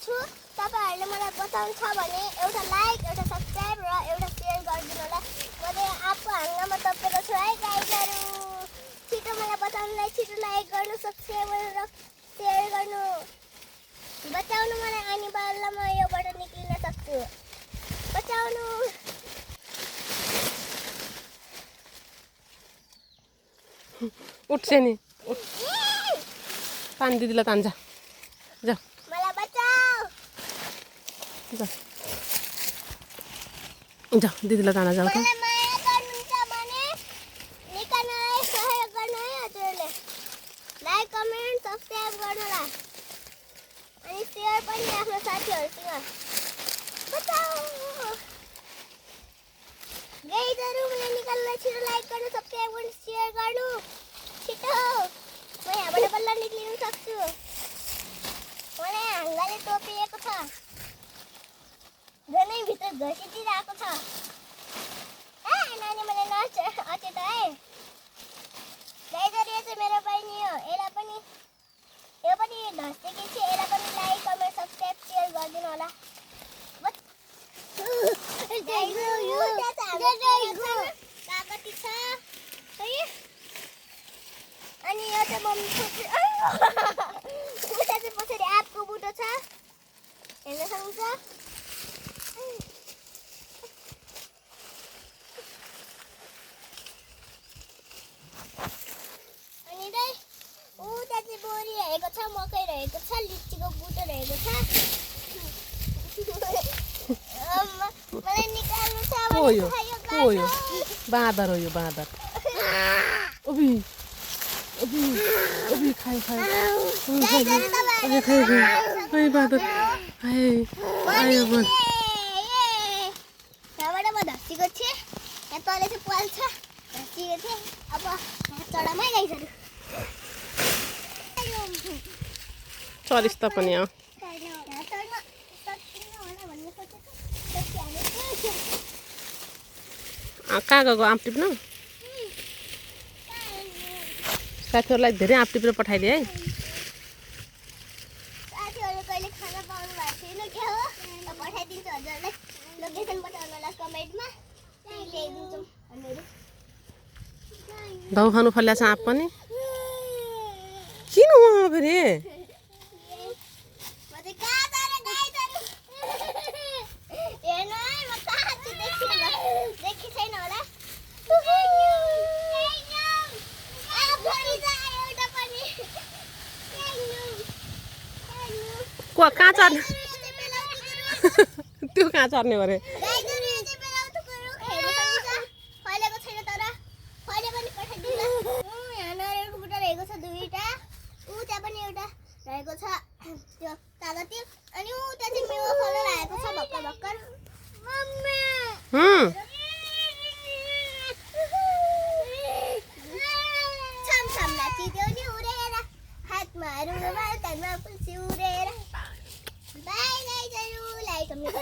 छु तपाईहरुले मलाई बताउनु छ भने एउटा लाइक एउटा सब्स्क्राइब र एउटा शेयर गरिदिनु होला म चाहिँ आफू हाङ्गामा तपेको छु है गाइजहरु छिटो मलाई बताउनुलाई छिटो लाइक गर्नु सब्स्क्राइब र शेयर गर्नु बचाउनु मलाई आनी बालमा म योबाट निक्लिन सक्छु बचाउनु उठ सेनी उठ पानी दिदीलाई तान्छ जा मलाई बचाऊ जा जा दिदीलाई ताना जाऊ त मलाई माया गर्नुहुन्छ भने निकाल्नलाई सहयोग गर्नु है हजुरले लाइक कमेन्ट सब्स्क्राइब गर्नुला अनि शेयर पनि आफ्नो साथीहरुसँग बचाऊ गाइजहरु मलाई निकाल्नलाई छिटो लाइक गर्नु सब्स्क्राइब गर्नु शेयर गर्नु छिटो म यहाँबाट बल्ल निक्लिन सक्छु मलाई हाङ्गाले टोपिएको छ झनै भित्र घसिदिरहेको छ ए नानी मलाई अचेत है गाइजहरु यो चाहिँ मेरो बहिनी हो यसलाई पनि यो पनि धस्तेकी छ यसलाई पनि लाइक कमेन्ट सब्स्क्राइब शेयर गरिदिनु होला कागती छ है अनि यो चाहिँ मम्मी उता चाहिँ पछाडि आँपको बुटो छ हेर्न सक्नुहुन्छ अनि चाहिँ उता चाहिँ बोरी रहेको छ मकै रहेको छ लिचीको बुटो रहेको छ मलाई निकाल्नु छ हो यो बाँदर हो यो बाँदर ओबी ओबी ओबी खाइ खाइ खाइ बाँदर आयो बन यहाँबाट म धस्सीको थिएँ यहाँ तले चाहिँ पाल छ धस्सीको थिएँ अब यहाँ चढामै गाइजहरु चलिस त पनि अँ कहाँ गएको आँप टिप्न साथीहरूलाई धेरै आँप टिपेर पठाइदिए है साथीहरु कहिले खाना पाउनु भएको छैन क्या हो म पठाइदिन्छु हजुरलाई लोकेसन पठाउनु होला कमेन्टमा ल्याइदिन्छु हामीहरु घाउ खानु फल्या छ आँप पनि किन उहाँ फेरि कहाँ चढ्ने त्यो कहाँ चढ्ने अरे हातमा रुमाल कानमा फुल्सी उडेर बाई गाइजहरु लाइक कमेन्ट